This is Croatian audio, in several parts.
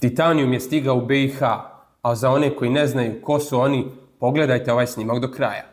Titanijum je stigao u BiH, a za one koji ne znaju ko su oni, pogledajte ovaj snimak do kraja.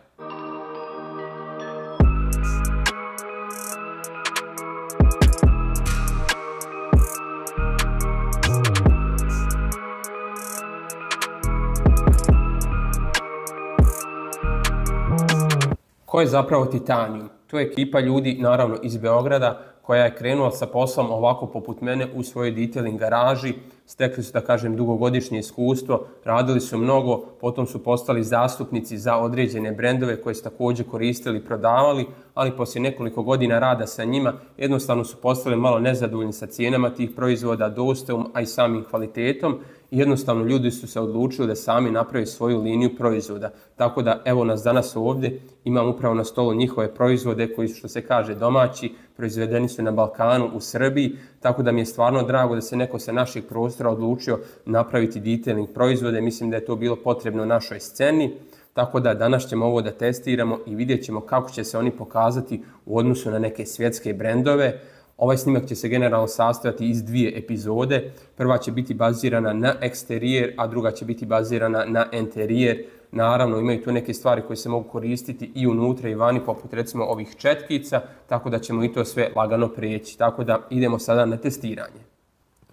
Ko je zapravo Titanijum? To je ekipa ljudi, naravno iz Beograda, koja je krenula sa poslom ovako poput mene u svojoj detailing garaži. Stekli su, da kažem, dugogodišnje iskustvo, radili su mnogo, potom su postali zastupnici za određene brendove koje su također koristili i prodavali, ali poslije nekoliko godina rada sa njima jednostavno su postali malo nezadovoljni sa cijenama tih proizvoda, dostavom, a i samim kvalitetom. Jednostavno ljudi su se odlučili da sami naprave svoju liniju proizvoda. Tako da evo nas danas ovdje, imam upravo na stolu njihove proizvode koji su, što se kaže, domaći, proizvedeni su na Balkanu, u Srbiji, tako da mi je stvarno drago da se neko sa naših prostora odlučio napraviti detailing proizvode. Mislim da je to bilo potrebno našoj sceni, tako da danas ćemo ovo da testiramo i vidjet ćemo kako će se oni pokazati u odnosu na neke svjetske brendove. Ovaj snimak će se generalno sastojati iz dvije epizode. Prva će biti bazirana na eksterijer, a druga će biti bazirana na interijer. Naravno, imaju tu neke stvari koje se mogu koristiti i unutra i vani, poput recimo ovih četkica, tako da ćemo i to sve lagano prijeći. Tako da idemo sada na testiranje.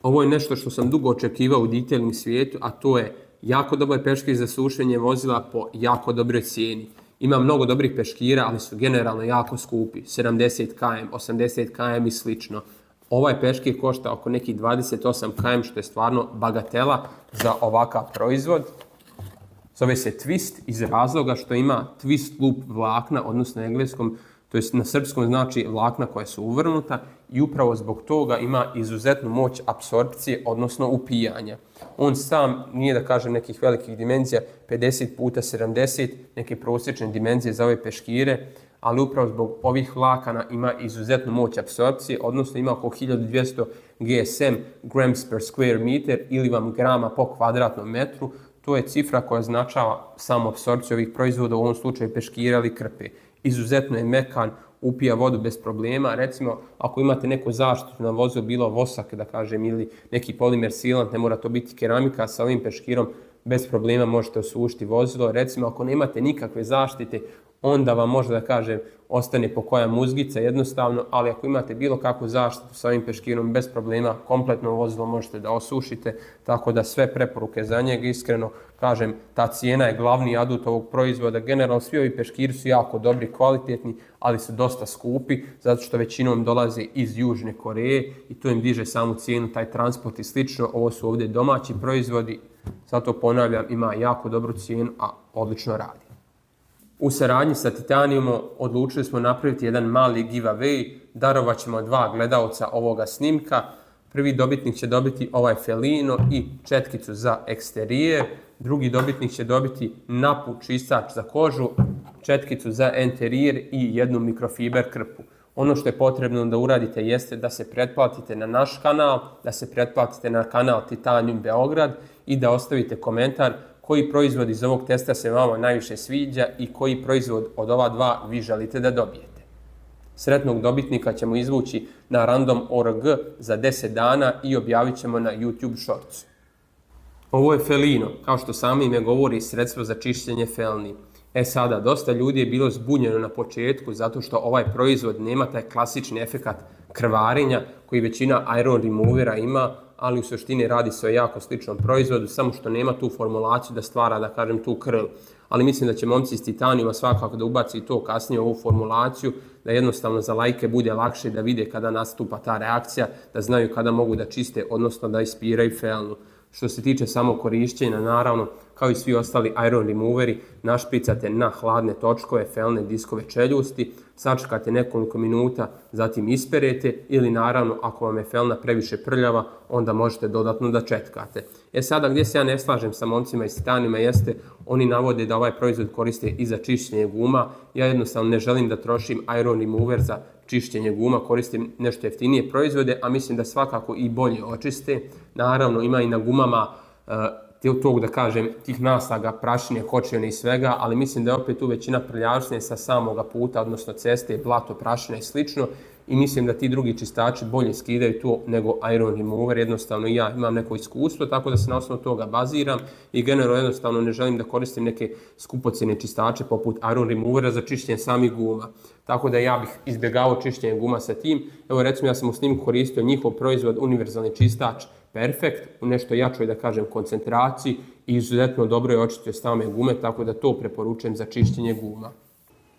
Ovo je nešto što sam dugo očekivao u detailing svijetu, a to je jako dobar peškir za sušenje vozila po jako dobroj cijeni. Ima mnogo dobrih peškira, ali su generalno jako skupi, 70 km, 80 km i slično. Ovaj peškir košta oko nekih 28 km, što je stvarno bagatela za ovakav proizvod. Zove se Twist iz razloga što ima twist loop vlakna, odnosno na engleskom, to jest na srpskom znači vlakna koja su uvrnuta i upravo zbog toga ima izuzetnu moć apsorpcije, odnosno upijanja. On sam nije, da kažem, nekih velikih dimenzija, 50x70, neke prosječne dimenzije za ove peškire, ali upravo zbog ovih vlakana ima izuzetnu moć apsorpcije, odnosno ima oko 1200 GSM, grams per square meter, ili vam grama po kvadratnom metru. To je cifra koja označava samu apsorpciju ovih proizvoda, u ovom slučaju peškira ili krpe. Izuzetno je mekan, upija vodu bez problema. Recimo, ako imate neku zaštitu na vozilu, bilo vosak, da kažem, ili neki polimer silant, ne mora to biti keramika, sa ovim peškirom bez problema možete osušiti vozilo. Recimo, ako nemate nikakve zaštite, onda vam možda, da kažem, ostane pokoja muzgica jednostavno, ali ako imate bilo kakvu zaštitu sa ovim peškirom, bez problema, kompletno vozilo možete da osušite, tako da sve preporuke za njega, iskreno kažem, ta cijena je glavni adut ovog proizvoda. Generalno, svi ovi peškiri su jako dobri, kvalitetni, ali su dosta skupi, zato što većinom dolaze iz Južne Koreje i to im diže samu cijenu, taj transport i slično. Ovo su ovdje domaći proizvodi, zato ponavljam, ima jako dobru cijenu, a odlično radi. U saradnji sa Titanijumom odlučili smo napraviti jedan mali giveaway, darovat ćemo 2 gledalca ovoga snimka. Prvi dobitnik će dobiti ovaj felino i četkicu za eksterijer, drugi dobitnik će dobiti napu čistač za kožu, četkicu za interijer i jednu mikrofiber krpu. Ono što je potrebno da uradite jeste da se pretplatite na naš kanal, da se pretplatite na kanal Titanijum Beograd i da ostavite komentar koji proizvod iz ovog testa se vama najviše sviđa i koji proizvod od ova dva vi želite da dobijete. Sretnog dobitnika ćemo izvući na random.org za 10 dana i objavit ćemo na YouTube Shortsu. Ovo je felino, kao što samo ime govori, sredstvo za čišćenje felni. Sada, dosta ljudi je bilo zbunjeno na početku zato što ovaj proizvod nema taj klasični efekat krvarenja koji većina iron removera ima, ali u suštini radi se o jako sličnom proizvodu, samo što nema tu formulaciju da stvara, da kažem, tu krl. Ali mislim da će momci iz Titanijuma svakako da ubaci to kasnije ovu formulaciju, da jednostavno za lajke bude lakše da vide kada nastupa ta reakcija, da znaju kada mogu da čiste, odnosno da ispiraju felnu. Što se tiče samo korišćenja, naravno, kao i svi ostali iron removeri, našpricate na hladne točkove, felne diskove čeljusti, sačekate nekoliko minuta, zatim isperete ili naravno ako vam je felna previše prljava, onda možete dodatno da četkate. Sada gdje se ja ne slažem sa momcima iz Titanijuma jeste, oni navode da ovaj proizvod koriste i za čišćenje guma. Ja jednostavno ne želim da trošim iron remover za čišćenje guma, koristim nešto jeftinije proizvode, a mislim da svakako i bolje očiste. Naravno, ima i na gumama tog, da kažem, tih naslaga, prašine, kočijone i svega, ali mislim da je opet tu većina prljavštine sa samoga puta, odnosno ceste, blato, prašine i slično. i mislim da ti drugi čistači bolje skidaju to nego Iron Remover. Jednostavno ja imam neko iskustvo, tako da se na osnovu toga baziram i generalno jednostavno ne želim da koristim neke skupocjene čistače poput Iron Removera za čišćenje samih guma. Tako da ja bih izbjegavao čišćenje guma sa tim. Evo recimo ja sam u snimku koristio njihov proizvod univerzalni čistač Perfect u nešto jačoj da kažem koncentraciji i izuzetno dobro je očistio same gume, tako da to preporučujem za čišćenje guma.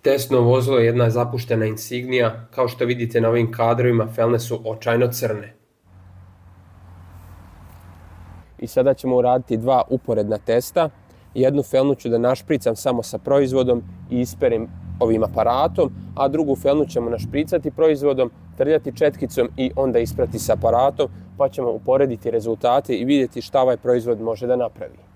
Testno vozilo je jedna zapuštena Insignia, kao što vidite na ovim kadrovima felne su očajno crne. I sada ćemo uraditi dva uporedna testa. Jednu felnu ću da našpricam samo sa proizvodom i isperim ovim aparatom, a drugu felnu ćemo našpricati proizvodom, trljati četkicom i onda isprati sa aparatom, pa ćemo uporediti rezultate i vidjeti šta ovaj proizvod može da napravi.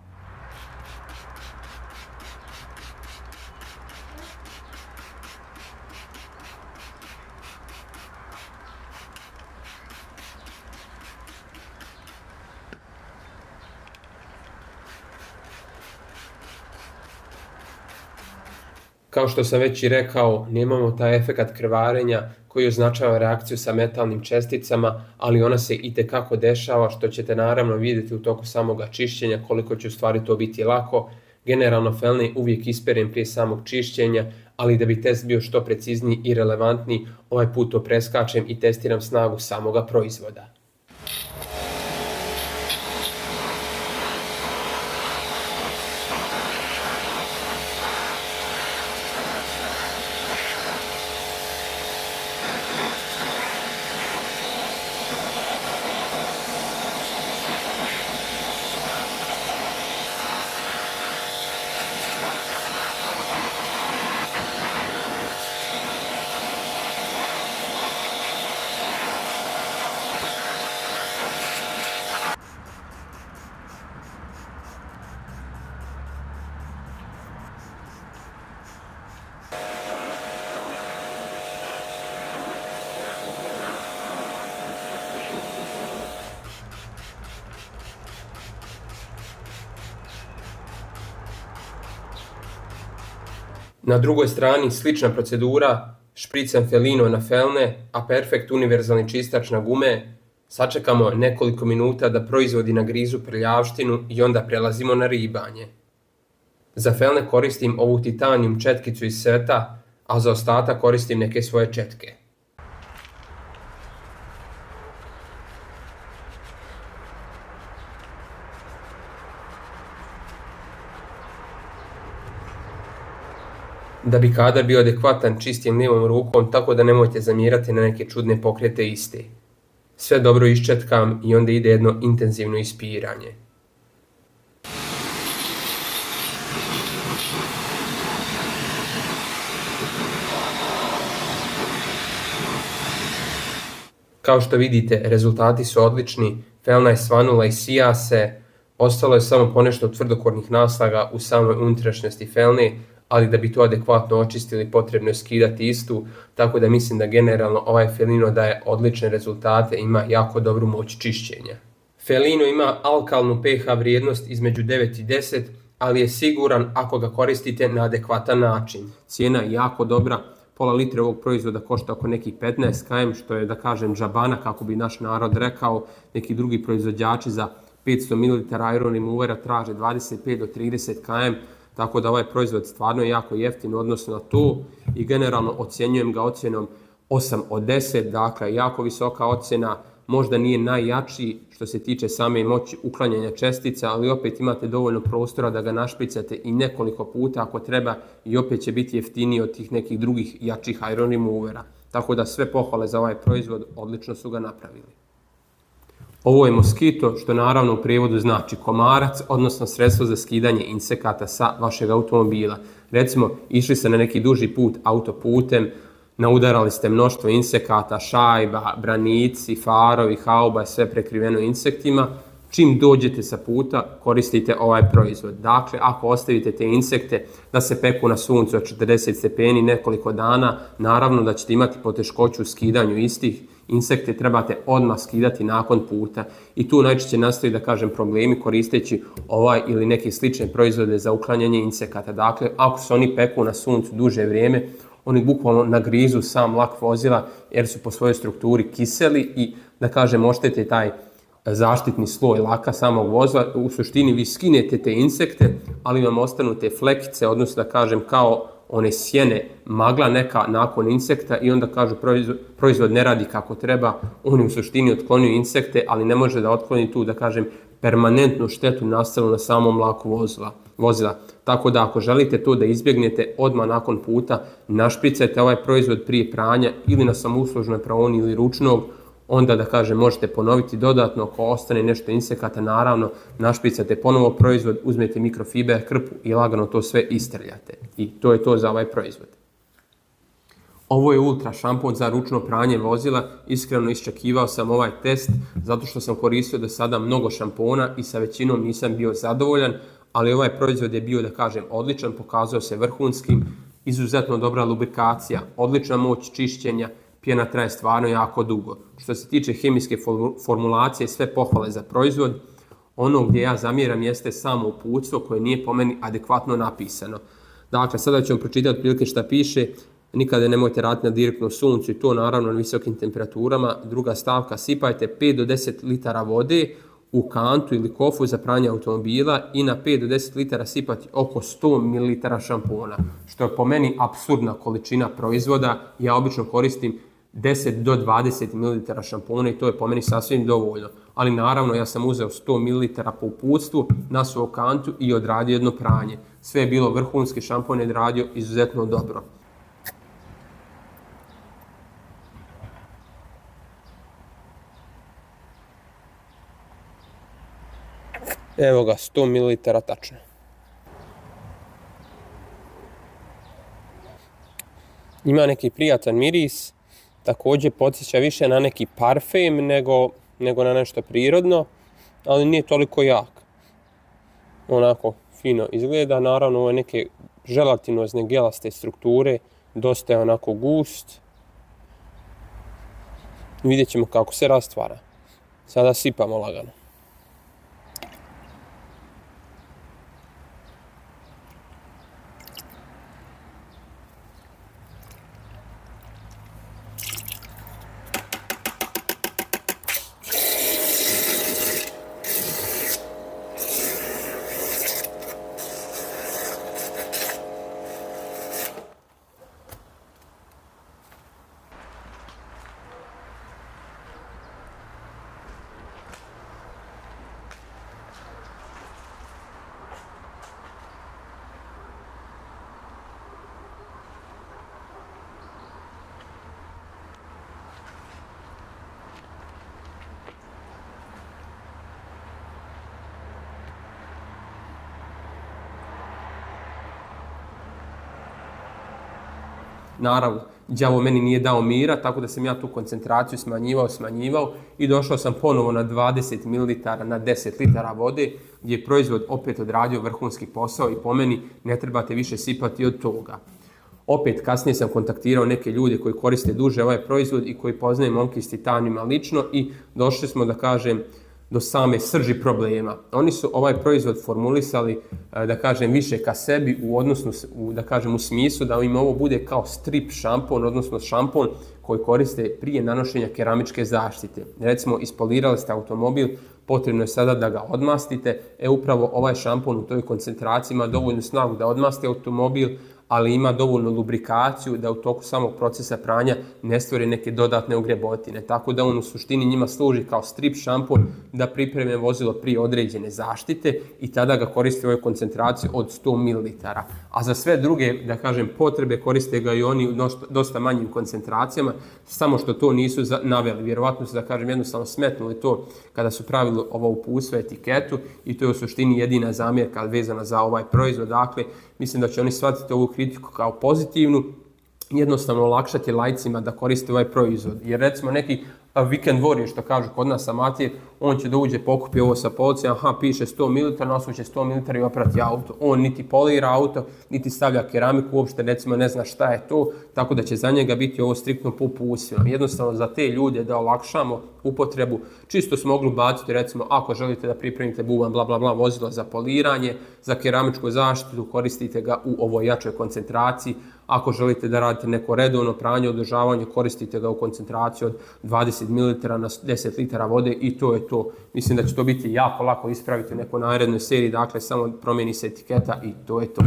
Kao što sam već i rekao, nemamo taj efekat krvarenja koji označava reakciju sa metalnim česticama, ali ona se itekako dešava, što ćete naravno vidjeti u toku samoga čišćenja koliko će u stvari to biti lako. Generalno felne uvijek isperem prije samog čišćenja, ali da bi test bio što precizniji i relevantniji, ovaj put to preskačem i testiram snagu samoga proizvoda. Na drugoj strani slična procedura, špricam Felino na felne, a Perfect univerzalni čistač na gume. Sačekamo nekoliko minuta da proizvodi nagrizu prljavštinu i onda prelazimo na ribanje. Za felne koristim ovu titanijum četkicu iz seta, a za ostatak koristim neke svoje četke. Da bi kadar bio adekvatan čistim lijevom rukom, tako da nemojte zamjerati na neke čudne pokrete iste. Sve dobro iščetkam i onda ide jedno intenzivno ispiranje. Kao što vidite, rezultati su odlični, felna je svanula i sija se, ostalo je samo ponešto tvrdokornih naslaga u samoj unutrašnjosti felne, ali da bi to adekvatno očistili potrebno je skidati istu, tako da mislim da generalno ovaj Felino daje odlične rezultate i ima jako dobru moć čišćenja. Felino ima alkalnu pH vrijednost između 9 i 10, ali je siguran ako ga koristite na adekvatan način. Cijena je jako dobra, pola litre ovog proizvoda košta oko nekih 15 km, što je da kažem džabana, kako bi naš narod rekao. Neki drugi proizvođači za 500 ml Iron Removera traže 25 do 30 km, tako da ovaj proizvod stvarno je jako jeftin u odnosu na to i generalno ocjenjujem ga ocjenom 8 od 10, dakle jako visoka ocjena, možda nije najjači što se tiče same moći uklanjanja čestica, ali opet imate dovoljno prostora da ga našpricate i nekoliko puta ako treba i opet će biti jeftiniji od tih nekih drugih jačih Iron Removera. Tako da sve pohvale za ovaj proizvod, odlično su ga napravili. Ovo je Mosquito, što naravno u prijevodu znači komarac, odnosno sredstvo za skidanje insekata sa vašeg automobila. Recimo, išli ste na neki duži put autoputem, naudarali ste mnoštvo insekata, šajba, branici, farovi, hauba, sve prekriveno insektima. Čim dođete sa puta, koristite ovaj proizvod. Dakle, ako ostavite te insekte da se peku na suncu od 40 stepeni nekoliko dana, naravno da ćete imati poteškoću u skidanju istih. Insekte trebate odmah skidati nakon puta i tu najčešće nastaju, da kažem, problemi koristeći ovaj ili neke slične proizvode za uklanjanje insekata. Dakle, ako se oni peku na suncu duže vrijeme, oni bukvalno nagrizu sam lak vozila jer su po svojoj strukturi kiseli i da kažem oštete taj zaštitni sloj laka samog vozila. U suštini vi skinete te insekte, ali vam ostanu te flekice, odnosno da kažem kao one sjene, magla neka nakon insekta i onda kažu proizvod ne radi kako treba. On je u suštini otklonio insekte, ali ne može da otkloni tu, da kažem, permanentnu štetu nastalu na samom laku vozila. Tako da ako želite to da izbjegnete, odmah nakon puta našpricajte ovaj proizvod prije pranja ili na samouslužnoj praoni ili ručnog, onda da kažem možete ponoviti dodatno ako ostane nešto insekata, naravno našpricate ponovo proizvod, uzmete mikrofiber krpu i lagano to sve istrljate. I to je to za ovaj proizvod. Ovo je ultra šampon za ručno pranje vozila. Iskreno iščekivao sam ovaj test zato što sam koristio do sada mnogo šampona i sa većinom nisam bio zadovoljan, ali ovaj proizvod je bio, da kažem, odličan, pokazao se vrhunskim, izuzetno dobra lubrikacija, odlična moć čišćenja, pjena traje stvarno jako dugo. Što se tiče hemijske formulacije, sve pohvale za proizvod. Ono gdje ja zamjeram jeste samo uputstvo koje nije po meni adekvatno napisano. Dakle, sada ćemo pročitati otprilike šta piše. Nikada nemojte raditi na direktnom suncu i to naravno na visokim temperaturama. Druga stavka, sipajte 5 do 10 litara vode u kantu ili kofu za pranje automobila i na 5 do 10 litara sipati oko 100 ml šampona, što je po meni apsurdna količina proizvoda. Ja obično koristim 10 do 20 ml šampona i to je po meni sasvim dovoljno. Ali naravno ja sam uzeo 100 ml po uputstvu na svoju kantu i odradio jedno pranje. Sve je bilo vrhunski, šampon je odradio izuzetno dobro. Evo ga, 100 ml tačno. Ima neki prijatan miris, također podsjeća više na neki parfem nego na nešto prirodno, ali nije toliko jak. Onako fino izgleda, naravno ovo je neke želatinozne gelaste strukture, dosta je onako gust. Vidjet ćemo kako se rastvara. Sada sipamo lagano. Naravno, đavo meni nije dao mira, tako da sam ja tu koncentraciju smanjivao i došao sam ponovo na 20 ml na 10 litara vode, gdje je proizvod opet odradio vrhunski posao i po meni ne trebate više sipati od toga. Opet kasnije sam kontaktirao neke ljude koji koriste duže ovaj proizvod i koji poznaju momke iz titanijuma lično i došli smo, da kažem, do same srži problema. Oni su ovaj proizvod formulisali, da kažem, više ka sebi u odnosu, da kažem, u smislu da im ovo bude kao strip šampon, odnosno šampon koji koriste prije nanošenja keramičke zaštite. Recimo, ispolirali ste automobil, potrebno je sada da ga odmastite. Upravo ovaj šampon u toj koncentraciji ima dovoljnu snagu da odmasti automobil, ali ima dovoljnu lubrikaciju da u toku samog procesa pranja ne stvori neke dodatne ugrebotine. Tako da on u suštini njima služi kao strip šampon da pripreme vozilo prije određene zaštite i tada ga koriste u ovoj koncentraciji od 100 ml. A za sve druge, da kažem, potrebe koriste ga i oni u dosta manjim koncentracijama, samo što to nisu naveli. Vjerovatno su, da kažem, jednostavno smetnuli to kada su pravili ovo uputstvo, etiketu i to je u suštini jedina zamjerka vezana za ovaj proizvod. Dakle, mislim da će oni shvatiti ovu kritiku kao pozitivnu, jednostavno olakšati lajcima da koriste ovaj proizvod. Jer recimo neki weekend warrior, što kažu kod nas amatir, on će da uđe, pokupi ovo sa police, aha, piše 100 ml, nasuće 100 ml i oprati auto. On niti polira auto, niti stavlja keramiku, uopšte recimo ne zna šta je to, tako da će za njega biti ovo striktno po uputstvu. Jednostavno za te ljude da olakšamo upotrebu, čisto smo mogli baciti recimo ako želite da pripremite buban bla bla bla vozilo za poliranje, za keramičku zaštitu, koristite ga u ovoj jačoj koncentraciji. Ako želite da radite neko redovno pranje, održavanje, koristite ga u koncentraciji od 20 ml na 10 litara vode i to je to. Mislim da će to biti jako lako ispraviti u nekoj narednoj seriji, dakle samo promijeni se etiketa i to je to.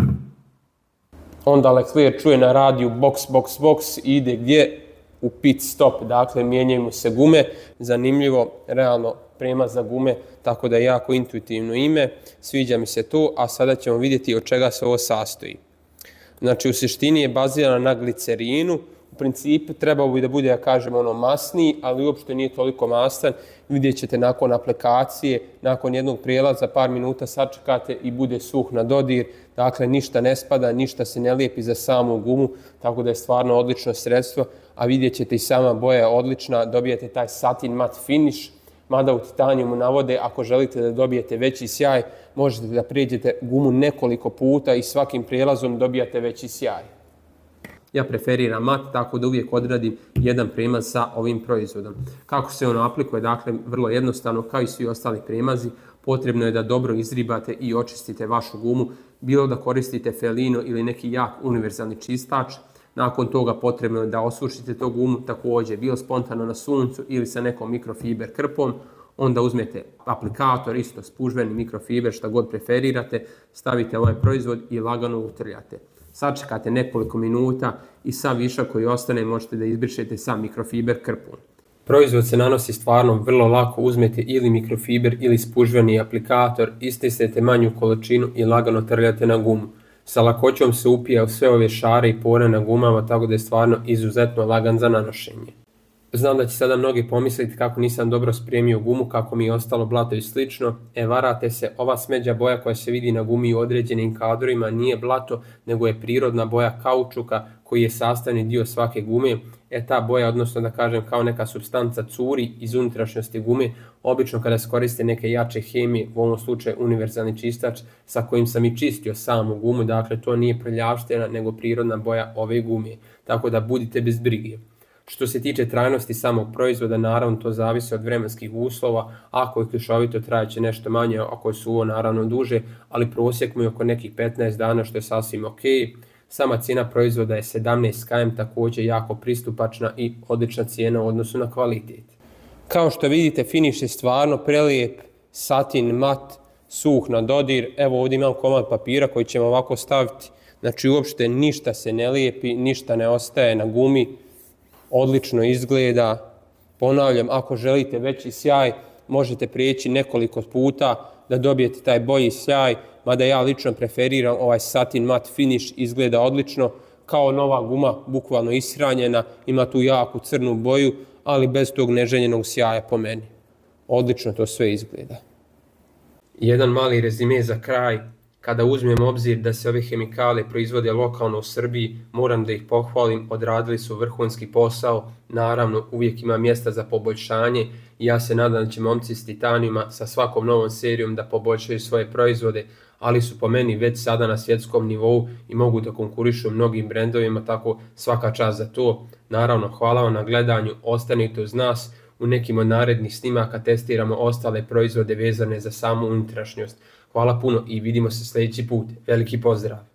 Onda Leclerc čuje na radiju box, ide gdje? U pit stop, dakle mijenjaju mu se gume, zanimljivo, realno prema za gume, tako da je jako intuitivno ime, sviđa mi se to, a sada ćemo vidjeti od čega se ovo sastoji. Znači u suštini je bazirana na glicerinu, u principu trebao bi da bude, ja kažem, masniji, ali uopšte nije toliko mastan. Vidjet ćete nakon aplikacije, nakon jednog prijelaza, par minuta sačekate i bude suh na dodir. Dakle, ništa ne spada, ništa se ne lijepi za samu gumu, tako da je stvarno odlično sredstvo. A vidjet ćete i sama boja je odlična, dobijete taj satin mat finish, mada u titanijumu navode, ako želite da dobijete veći sjaj, možete da prijeđete gumu nekoliko puta i svakim prijelazom dobijate veći sjaj. Ja preferiram mat, tako da uvijek odradim jedan premaz sa ovim proizvodom. Kako se on aplikuje? Dakle, vrlo jednostavno, kao i svi ostali premazi, potrebno je da dobro izribate i očistite vašu gumu, bilo da koristite Felino ili neki jak univerzalni čistač. Nakon toga potrebno je da osušite to gumu, također bilo spontano na suncu ili sa nekom mikrofiber krpom. Onda uzmete aplikator, isto spužveni mikrofiber, šta god preferirate, stavite ovaj proizvod i lagano utrljate. Sačekate nekoliko minuta i sav višak koji ostane možete da izbrišete sa mikrofiber krpom. Proizvod se nanosi stvarno vrlo lako, uzmete ili mikrofiber ili spužveni aplikator, istisnete manju količinu i lagano trljate na gumu. Sa lakoćom se upija u sve ove šare i pore na gumama, tako da je stvarno izuzetno lagan za nanošenje. Znam da će sada mnogi pomisliti kako nisam dobro spremio gumu, kako mi je ostalo blato i slično. Varate se, ova smeđa boja koja se vidi na gumi u određenim kadrovima nije blato, nego je prirodna boja kaučuka koji je sastavni dio svake gume. Ta boja, odnosno da kažem kao neka supstanca curi iz unutrašnjosti gume, obično kada se koriste neke jače hemije, u ovom slučaju univerzalni čistač sa kojim sam i čistio samu gumu, dakle to nije prljavština nego prirodna boja ove gume, tako da budite bez brige. Što se tiče trajnosti samog proizvoda, naravno to zavisi od vremenskih uslova, ako je kišovito trajaće nešto manje, ako je suvo naravno duže, ali prosjek mu je oko nekih 15 dana što je sasvim ok. Sama cijena proizvoda je 17 km, također jako pristupačna i odlična cijena u odnosu na kvalitet. Kao što vidite, finiš je stvarno prelijep, satin, mat, suh na dodir. Evo ovdje imam komad papira koji ćemo ovako staviti, znači uopšte ništa se ne lijepi, ništa ne ostaje na gumi. Odlično izgleda. Ponavljam, ako želite veći sjaj, možete prijeći nekoliko puta da dobijete taj bolji sjaj, mada ja lično preferiram ovaj satin mat finish, izgleda odlično, kao nova guma, bukvalno ishranjena, ima tu jaku crnu boju, ali bez tog neželjenog sjaja po meni. Odlično to sve izgleda. Jedan mali rezime za kraj. Kada uzmem obzir da se ove hemikalije proizvode lokalno u Srbiji, moram da ih pohvalim, odradili su vrhunski posao, naravno uvijek ima mjesta za poboljšanje i ja se nadam da će momci s Titanijuma sa svakom novom serijom da poboljšaju svoje proizvode, ali su po meni već sada na svjetskom nivou i mogu da konkurišu mnogim brendovima, tako svaka čast za to. Naravno, hvala vam na gledanju, ostanite uz nas. U nekim od narednih snimaka testiramo ostale proizvode vezane za samu unutrašnjost. Hvala puno i vidimo se sljedeći put. Veliki pozdrav!